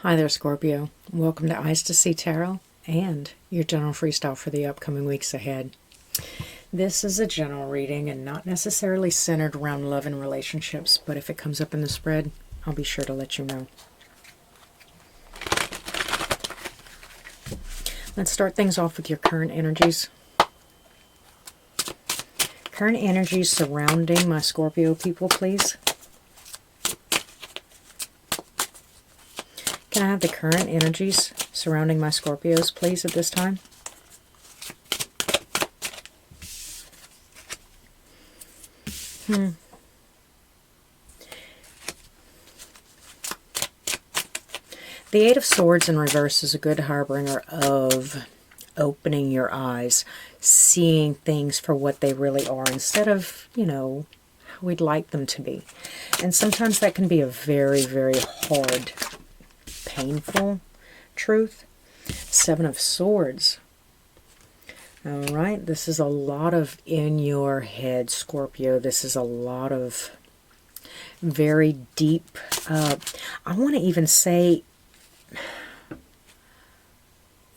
Hi there, Scorpio. Welcome to Eyes to See Tarot and your general freestyle for the upcoming weeks ahead. This is a general reading and not necessarily centered around love and relationships, but if it comes up in the spread, I'll be sure to let you know. Let's start things off with your current energies. Current energies surrounding my Scorpio people, please. Can I have the current energies surrounding my Scorpios, please, at this time? The Eight of Swords in reverse is a good harbinger of opening your eyes, seeing things for what they really are instead of, how we'd like them to be. And sometimes that can be a very, very hard, painful truth. Seven of Swords. All right, this is a lot of in your head, Scorpio. This is a lot of very deep, I want to even say,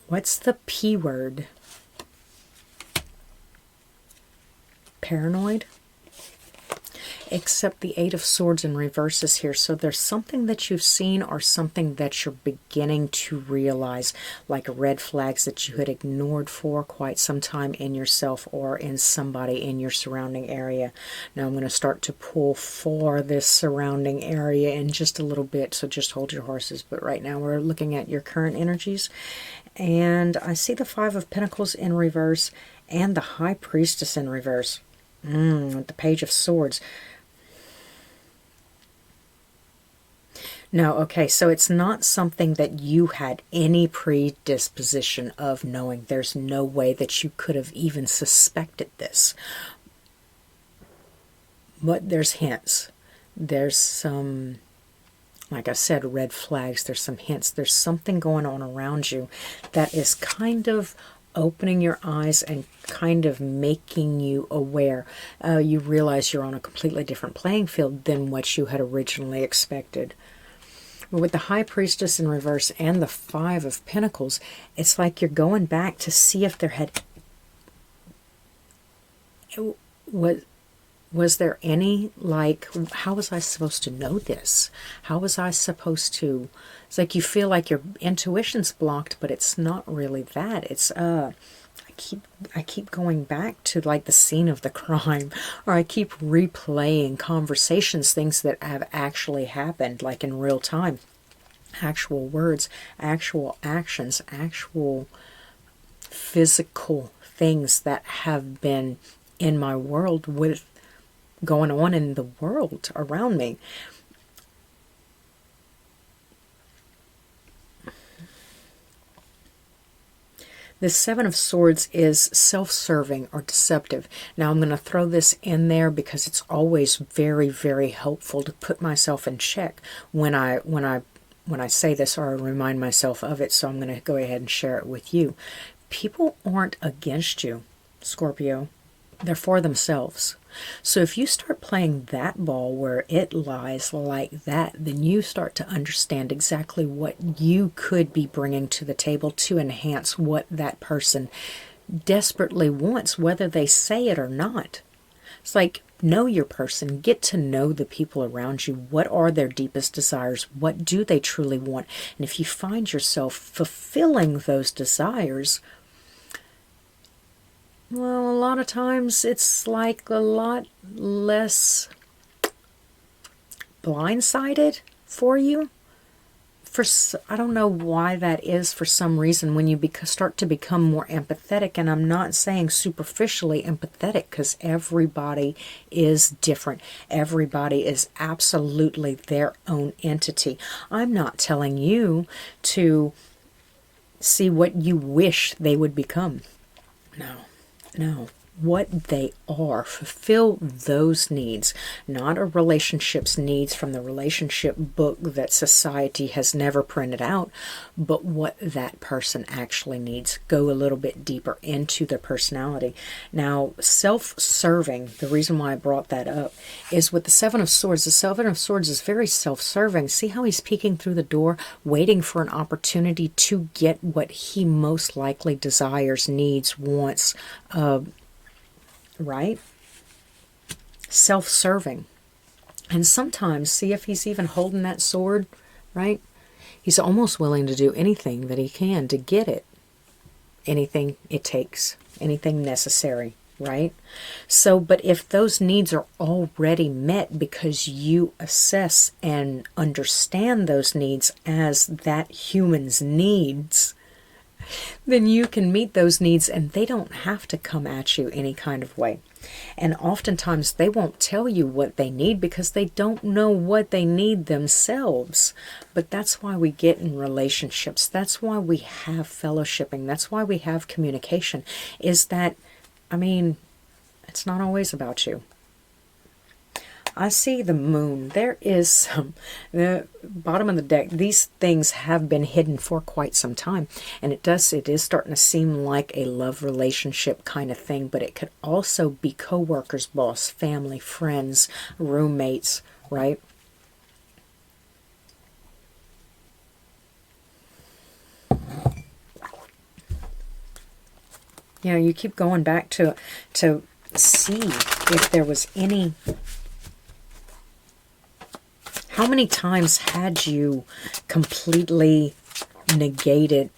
what's the P word? Paranoid? Except the Eight of Swords in reverse is here. So there's something that you've seen or something that you're beginning to realize, like red flags that you had ignored for quite some time in yourself or in somebody in your surrounding area. Now I'm going to start to pull for this surrounding area in just a little bit, so just hold your horses. But right now we're looking at your current energies. And I see the Five of Pentacles in reverse and the High Priestess in reverse. With the Page of Swords. No, okay, so it's not something that you had any predisposition of knowing. There's no way that you could have even suspected this. But there's hints. There's some, like I said, red flags. There's some hints. There's something going on around you that is kind of opening your eyes and kind of making you aware. You realize you're on a completely different playing field than what you had originally expected. With the High Priestess in reverse and the Five of Pentacles, it's like you're going back to see if there had... Was there any, like, how was I supposed to know this? How was I supposed to... It's like you feel like your intuition's blocked, but it's not really that. It's, I keep going back to like the scene of the crime, or I keep replaying conversations, things that have actually happened, like in real time. Actual words, actual actions, actual physical things that have been in my world with going on in the world around me. The Seven of Swords is self-serving or deceptive. Now I'm going to throw this in there because it's always very, very helpful to put myself in check when I say this, or I remind myself of it. So I'm going to go ahead and share it with you. People aren't against you, Scorpio. They're for themselves. So if you start playing that ball where it lies like that, then you start to understand exactly what you could be bringing to the table to enhance what that person desperately wants, whether they say it or not. It's like, know your person, get to know the people around you. What are their deepest desires? What do they truly want? And if you find yourself fulfilling those desires, well, a lot of times it's like a lot less blindsided for you. I don't know why that is. For some reason, when you start to become more empathetic, and I'm not saying superficially empathetic, because everybody is different. Everybody is absolutely their own entity. I'm not telling you to see what you wish they would become. No. what they are. Fulfill those needs, not a relationship's needs from the relationship book that society has never printed out, but what that person actually needs. Go a little bit deeper into their personality. Now, self-serving, the reason why I brought that up is with the Seven of Swords. The Seven of Swords is very self-serving. See how he's peeking through the door, waiting for an opportunity to get what he most likely desires, needs, wants, right? Self-serving. And sometimes, see if he's even holding that sword, right? He's almost willing to do anything that he can to get it. Anything it takes. Anything necessary, right? So, but if those needs are already met because you assess and understand those needs as that human's needs, then you can meet those needs and they don't have to come at you any kind of way. And oftentimes they won't tell you what they need because they don't know what they need themselves. But that's why we get in relationships. That's why we have fellowshipping. That's why we have communication. Is that, I mean, it's not always about you. I see the moon. There is some, the bottom of the deck, these things have been hidden for quite some time. And it is starting to seem like a love relationship kind of thing, but it could also be co-workers, boss, family, friends, roommates, right? You know, you keep going back to see if there was any... How many times had you completely negated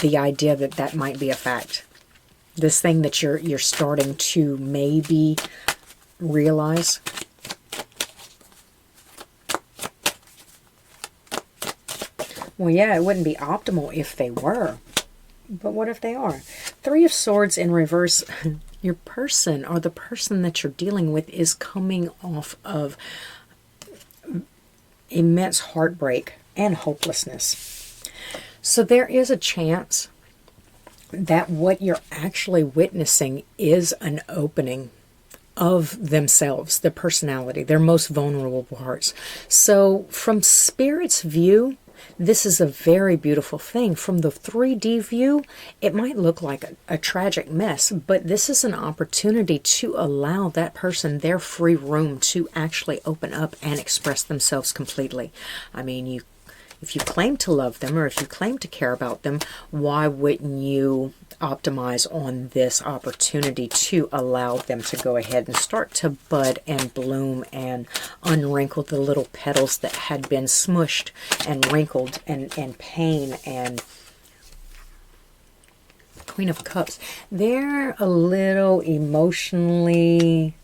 the idea that that might be a fact? This thing that you're starting to maybe realize? Well, yeah, it wouldn't be optimal if they were. But what if they are? Three of Swords in reverse. Your person, or the person that you're dealing with, is coming off of immense heartbreak and hopelessness. So there is a chance that what you're actually witnessing is an opening of themselves, their personality, their most vulnerable parts. So from Spirit's view, this is a very beautiful thing. From the 3D view, it might look like a tragic mess, but this is an opportunity to allow that person their free room to actually open up and express themselves completely. I mean, if you claim to love them or if you claim to care about them, why wouldn't you optimize on this opportunity to allow them to go ahead and start to bud and bloom and unwrinkle the little petals that had been smushed and wrinkled and pain and Queen of Cups. They're a little emotionally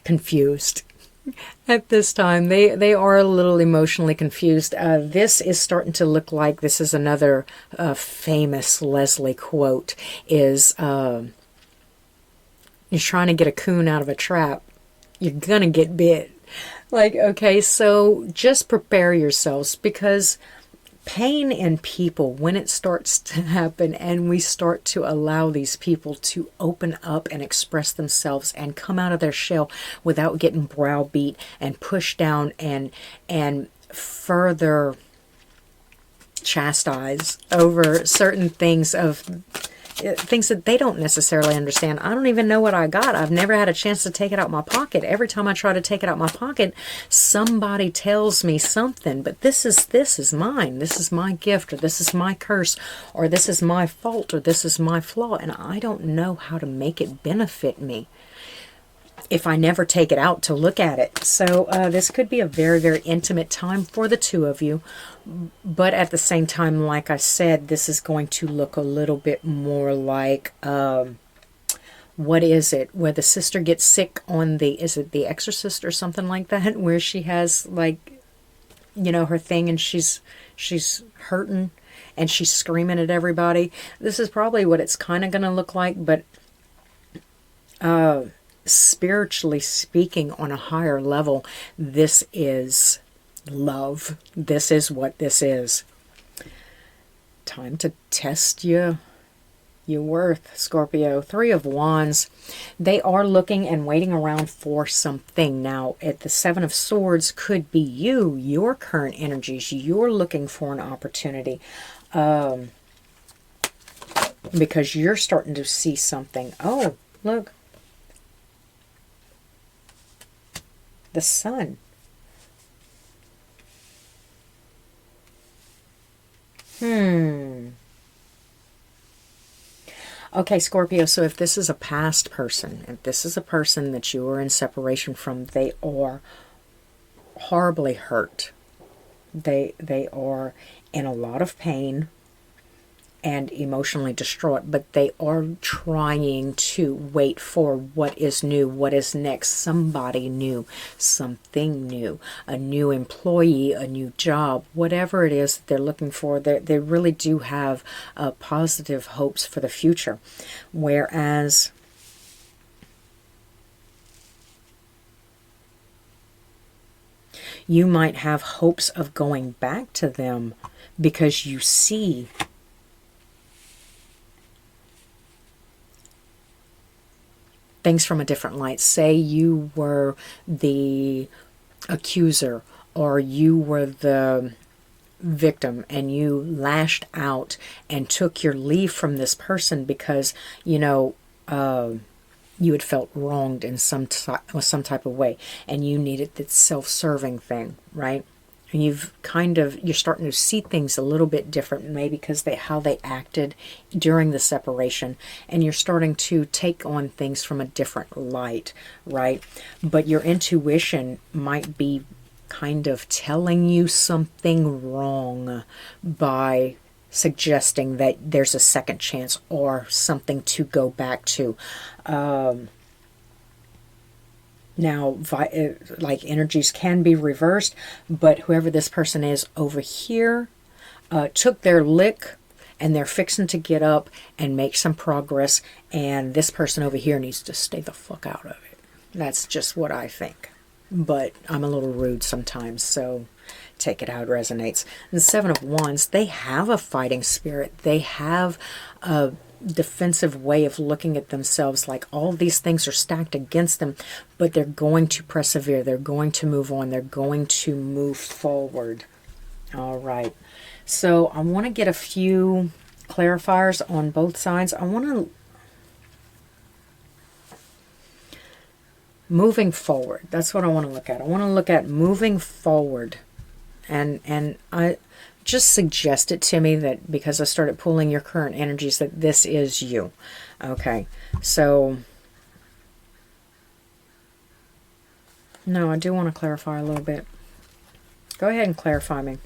confused at this time. They are a little emotionally confused. This is starting to look like, this is another famous Leslie quote, is you're trying to get a coon out of a trap, you're gonna get bit. Like, okay, so just prepare yourselves, because pain in people, when it starts to happen and we start to allow these people to open up and express themselves and come out of their shell without getting browbeat and pushed down and further chastised over certain things that they don't necessarily understand. I don't even know what I got. I've never had a chance to take it out my pocket. Every time I try to take it out my pocket, somebody tells me something. But this is mine. This is my gift, or this is my curse, or this is my fault, or this is my flaw. And I don't know how to make it benefit me if I never take it out to look at it. So this could be a very, very intimate time for the two of you. But at the same time, like I said, this is going to look a little bit more like, what is it? Where the sister gets sick on is it The Exorcist or something like that? Where she has, like, you know, her thing and she's hurting and she's screaming at everybody. This is probably what it's kind of going to look like, but spiritually speaking, on a higher level, this is love. This is what this is. Time to test your Your worth, Scorpio. Three of Wands. They are looking and waiting around for something. Now, at the Seven of Swords could be you, your current energies. You're looking for an opportunity because you're starting to see something. Oh, look. The Sun. Okay, Scorpio, so if this is a past person, if this is a person that you are in separation from, they are horribly hurt. They are in a lot of pain and emotionally distraught, but they are trying to wait for what is new, what is next, somebody new, something new, a new employee, a new job, whatever it is that they're looking for. They really do have positive hopes for the future. Whereas you might have hopes of going back to them because you see things from a different light. Say you were the accuser or you were the victim and you lashed out and took your leave from this person because, you know, you had felt wronged in some type of way and you needed that self-serving thing, right? And you're starting to see things a little bit different, maybe because how they acted during the separation, and you're starting to take on things from a different light, right? But your intuition might be kind of telling you something wrong by suggesting that there's a second chance or something to go back to. Now, like energies can be reversed, but whoever this person is over here took their lick and they're fixing to get up and make some progress, and this person over here needs to stay the fuck out of it. That's just what I think. But I'm a little rude sometimes, so take it how it resonates. And the Seven of Wands, they have a fighting spirit. They have a defensive way of looking at themselves, like all these things are stacked against them, but they're going to persevere, they're going to move on, they're going to move forward. All right, so I want to get a few clarifiers on both sides. I want to moving forward, that's what I want to look at. I want to look at moving forward, and I just suggest it to me that because I started pulling your current energies that this is you. Okay, so no, I do want to clarify a little bit. Go ahead and clarify me,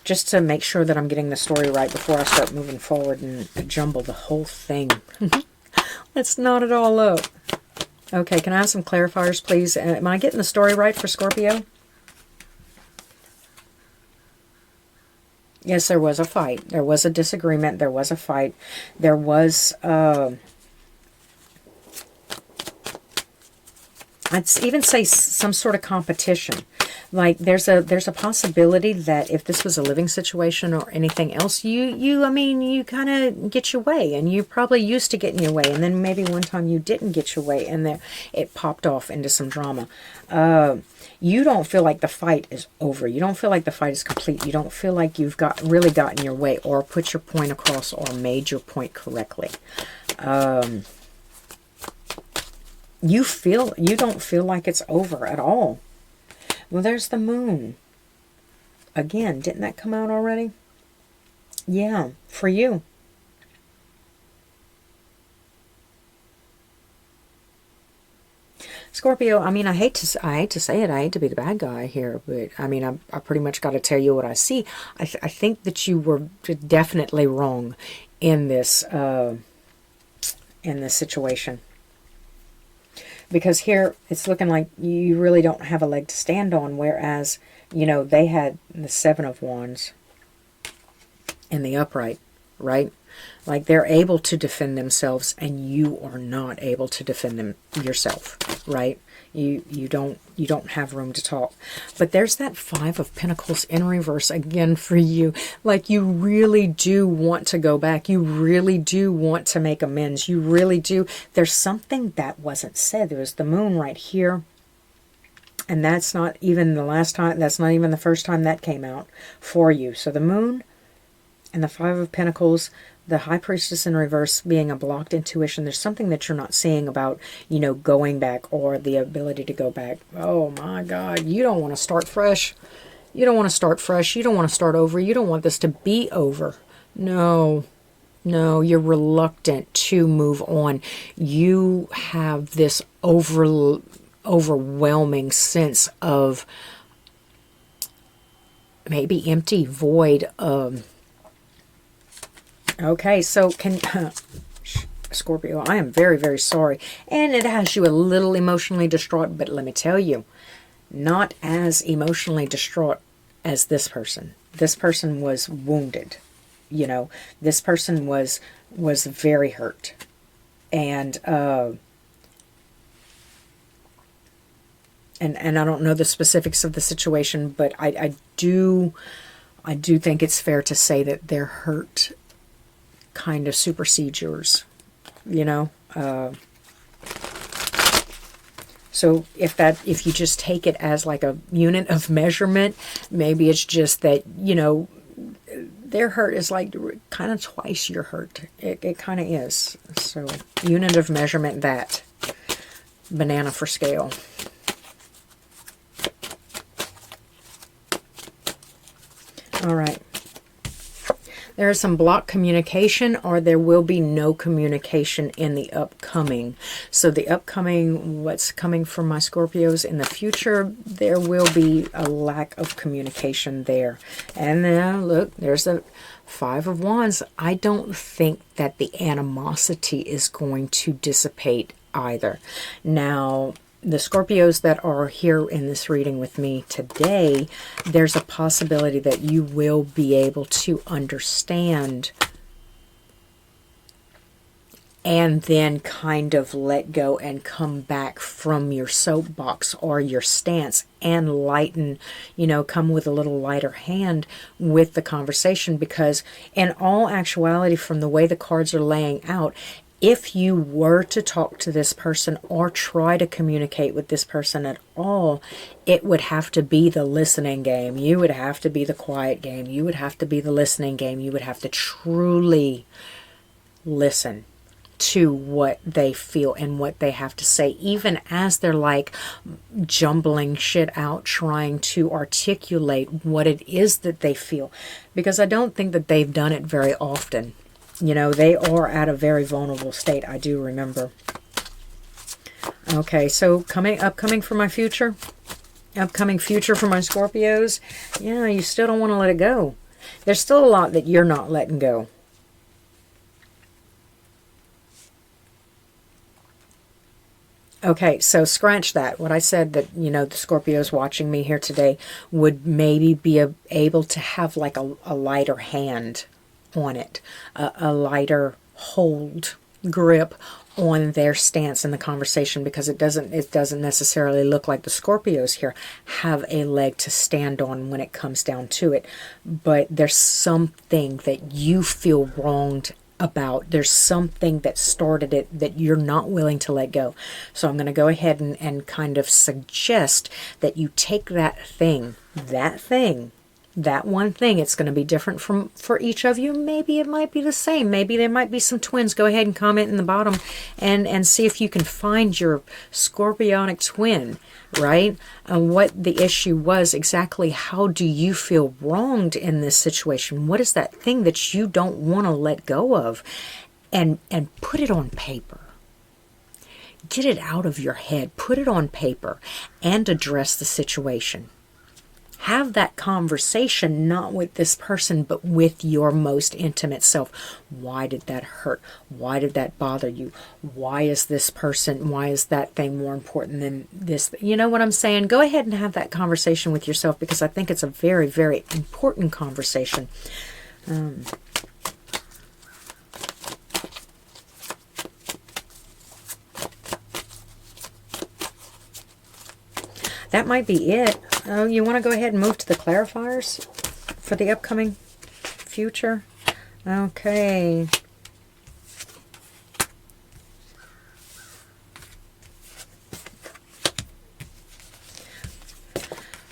just to make sure that I'm getting the story right before I start moving forward and jumble the whole thing. Let's knot it all up. Okay, can I have some clarifiers, please? Am I getting the story right for Scorpio? Yes, there was a fight. There was a disagreement. There was a fight. There was, I'd even say some sort of competition. Like there's a possibility that if this was a living situation or anything else, I mean, you kind of get your way, and you're probably used to getting your way, and then maybe one time you didn't get your way, and then it popped off into some drama. You don't feel like the fight is over. You don't feel like the fight is complete. You don't feel like you've really gotten your way or put your point across or made your point correctly. You don't feel like it's over at all. Well, there's the moon. Again, didn't that come out already? Yeah, for you. Scorpio, I mean, I hate to say it. I hate to be the bad guy here, but I mean, I pretty much got to tell you what I see. I think that you were definitely wrong in this situation. Because here, it's looking like you really don't have a leg to stand on, whereas, you know, they had the Seven of Wands in the upright, right? Like they're able to defend themselves, and you are not able to defend them yourself, right? You don't have room to talk. But there's that Five of Pentacles in reverse again for you. Like, you really do want to go back. You really do want to make amends. You really do. There's something that wasn't said. There was the Moon right here. And that's not even the last time, that's not even the first time that came out for you. So the Moon and the Five of Pentacles, the High Priestess in reverse being a blocked intuition. There's something that you're not seeing about, you know, going back or the ability to go back. Oh my God, you don't want to start fresh. You don't want to start fresh. You don't want to start over. You don't want this to be over. No, no, you're reluctant to move on. You have this overwhelming sense of maybe empty, void. Okay, so Scorpio, I am very, very sorry. And it has you a little emotionally distraught, but let me tell you, not as emotionally distraught as this person. This person was wounded. You know, this person was very hurt. And I don't know the specifics of the situation, but I do think it's fair to say that their hurt kind of supersedes yours, you know. So if you just take it as like a unit of measurement, maybe it's just that, you know, their hurt is like kind of twice your hurt. It kind of is. So unit of measurement, that banana for scale. All right. There is some blocked communication, or there will be no communication in the upcoming. So the upcoming, what's coming from my Scorpios in the future, there will be a lack of communication there. And then look, there's the Five of Wands. I don't think that the animosity is going to dissipate either. Now, the Scorpios that are here in this reading with me today, there's a possibility that you will be able to understand and then kind of let go and come back from your soapbox or your stance and lighten, you know, come with a little lighter hand with the conversation. Because in all actuality, from the way the cards are laying out, if you were to talk to this person or try to communicate with this person at all, it would have to be the listening game. You would have to be the quiet game. You would have to be the listening game. You would have to truly listen to what they feel and what they have to say, even as they're like jumbling shit out, trying to articulate what it is that they feel. Because I don't think that they've done it very often. You know, they are at a very vulnerable state, I do remember. Okay, so upcoming for my future. Upcoming future for my Scorpios. Yeah, you still don't want to let it go. There's still a lot that you're not letting go. Okay, so scratch that. What I said that, you know, the Scorpios watching me here today would maybe be able to have like a lighter hand on it, a lighter hold, grip on their stance in the conversation, because it doesn't necessarily look like the Scorpios here have a leg to stand on when it comes down to it. But there's something that you feel wronged about. There's something that started it that you're not willing to let go. So I'm going to go ahead and kind of suggest that you take that one thing. It's going to be different for each of you. Maybe it might be the same. Maybe there might be some twins. Go ahead and comment in the bottom and see if you can find your Scorpionic twin, right? And what the issue was exactly. How do you feel wronged in this situation? What is that thing that you don't want to let go of? And put it on paper. Get it out of your head. Put it on paper and address the situation. Have that conversation, not with this person, but with your most intimate self. Why did that hurt? Why did that bother you? Why is this person, why is that thing more important than this? You know what I'm saying? Go ahead and have that conversation with yourself, because I think it's a very, very important conversation. that might be it. Oh, you want to go ahead and move to the clarifiers for the upcoming future? Okay.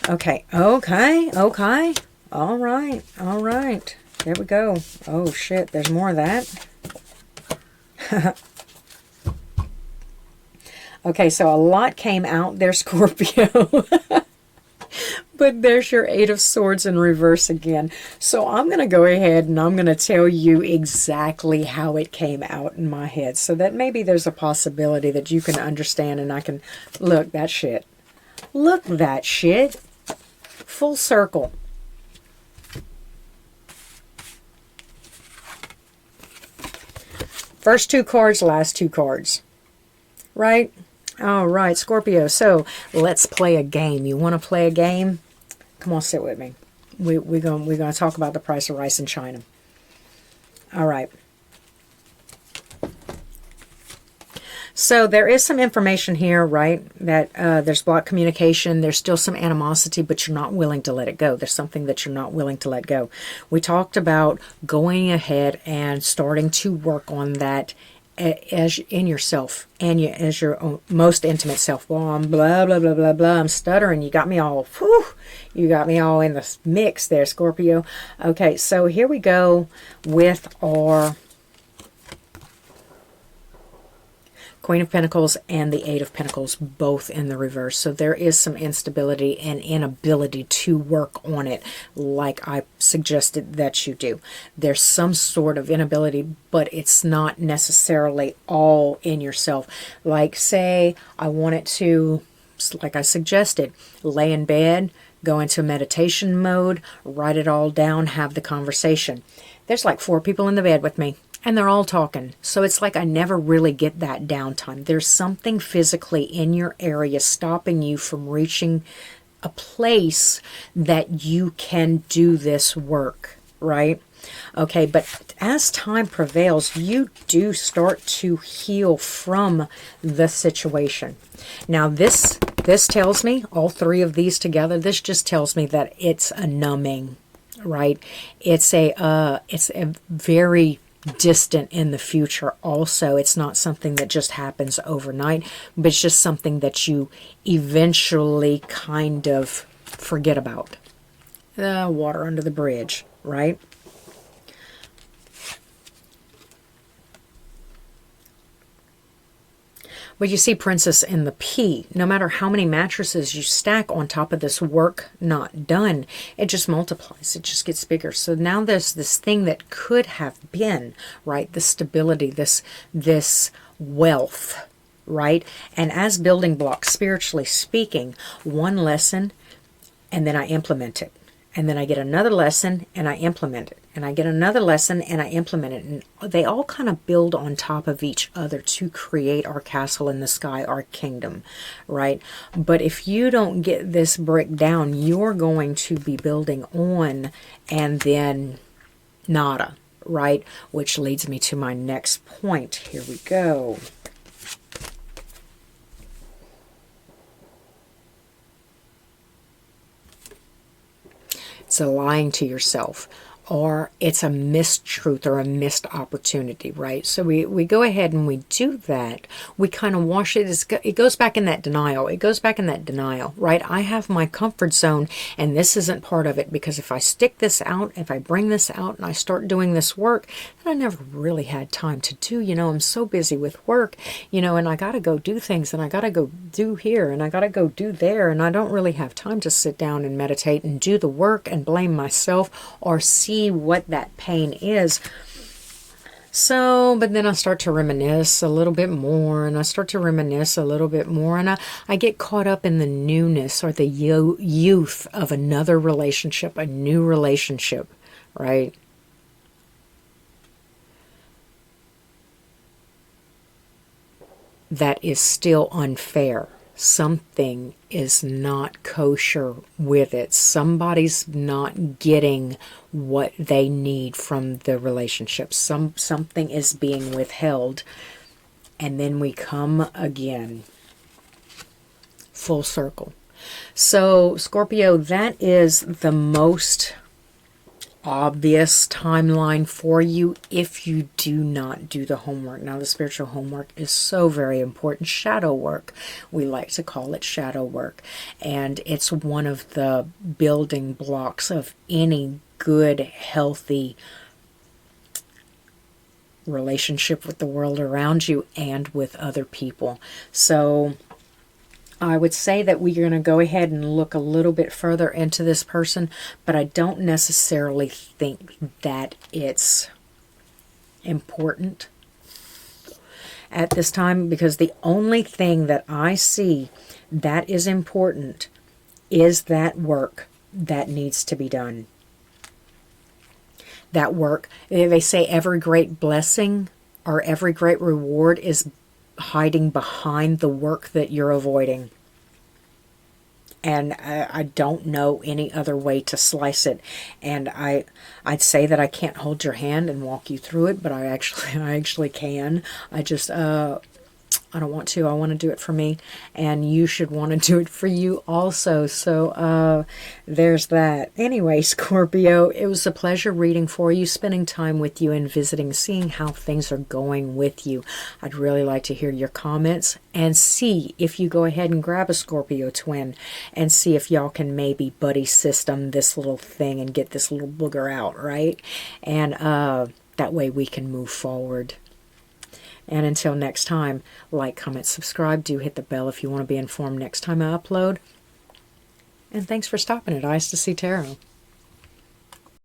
Okay, okay, okay. All right, all right. There we go. Oh, shit, there's more of that. Okay, so a lot came out there, Scorpio. But there's your Eight of Swords in reverse again. So I'm going to go ahead and I'm going to tell you exactly how it came out in my head. So that maybe there's a possibility that you can understand and I can... Look, that shit. Look, that shit. Full circle. First two cards, last two cards. Right? All right, Scorpio. So let's play a game. You want to play a game? Come on, sit with me. We're gonna talk about the price of rice in China. All right. So there is some information here, right? That there's blocked communication. There's still some animosity, but you're not willing to let it go. There's something that you're not willing to let go. We talked about going ahead and starting to work on that as in yourself and as your own most intimate self. Well, I'm blah, blah, blah, blah, blah. I'm stuttering. You got me all, whew, you got me all in the mix there, Scorpio. Okay, so here we go with our Queen of Pentacles and the Eight of Pentacles, both in the reverse. So there is some instability and inability to work on it like I suggested that you do. There's some sort of inability, but it's not necessarily all in yourself. Like, say, I wanted to, like I suggested, lay in bed, go into meditation mode, write it all down, have the conversation. There's like 4 people in the bed with me. And they're all talking. So it's like I never really get that downtime. There's something physically in your area stopping you from reaching a place that you can do this work, right? Okay, but as time prevails, you do start to heal from the situation. Now this tells me, all 3 of these together, this just tells me that it's a numbing, right? It's a very distant in the future also. It's not something that just happens overnight, but it's just something that you eventually kind of forget about. Water under the bridge, right? But you see Princess in the P. No matter how many mattresses you stack on top of this work not done, it just multiplies. It just gets bigger. So now there's this thing that could have been, right? The stability, this wealth, right? And as building blocks, spiritually speaking, one lesson, and then I implement it. And then I get another lesson and I implement it. And I get another lesson and I implement it. And they all kind of build on top of each other to create our castle in the sky, our kingdom, right? But if you don't get this brick down, you're going to be building on and then nada, right? Which leads me to my next point. Here we go. It's a lying to yourself, or it's a mistruth or a missed opportunity, right? So we go ahead and we do that. We kind of wash it. It goes back in that denial. It goes back in that denial, right? I have my comfort zone, and this isn't part of it, because if I stick this out, if I bring this out and I start doing this work that I never really had time to do, I'm so busy with work, and I got to go do things, and I got to go do here, and I got to go do there, and I don't really have time to sit down and meditate and do the work and blame myself or see what that pain is. So, but then I start to reminisce a little bit more, and I start to reminisce a little bit more, and I get caught up in the newness or the youth of another relationship, a new relationship, right? That is still unfair. Something is not kosher with it. Somebody's not getting what they need from the relationship. Something is being withheld. And then we come again. Full circle. So, Scorpio, that is the most obvious timeline for you if you do not do the homework. Now, the spiritual homework is so very important. Shadow work, we like to call it shadow work, and it's one of the building blocks of any good, healthy relationship with the world around you and with other people. So I would say that we're going to go ahead and look a little bit further into this person, but I don't necessarily think that it's important at this time, because the only thing that I see that is important is that work that needs to be done. That work, they say every great blessing or every great reward is hiding behind the work that you're avoiding. And I don't know any other way to slice it. And I'd say that I can't hold your hand and walk you through it, but I actually can. I don't want to. I want to do it for me, and you should want to do it for you also. So there's that. Anyway, Scorpio, it was a pleasure reading for you, spending time with you and visiting, seeing how things are going with you. I'd really like to hear your comments and see if you go ahead and grab a Scorpio twin and see if y'all can maybe buddy system this little thing and get this little booger out, right? And that way we can move forward. And until next time, like, comment, subscribe. Do hit the bell if you want to be informed next time I upload. And thanks for stopping at Eyes to See Tarot.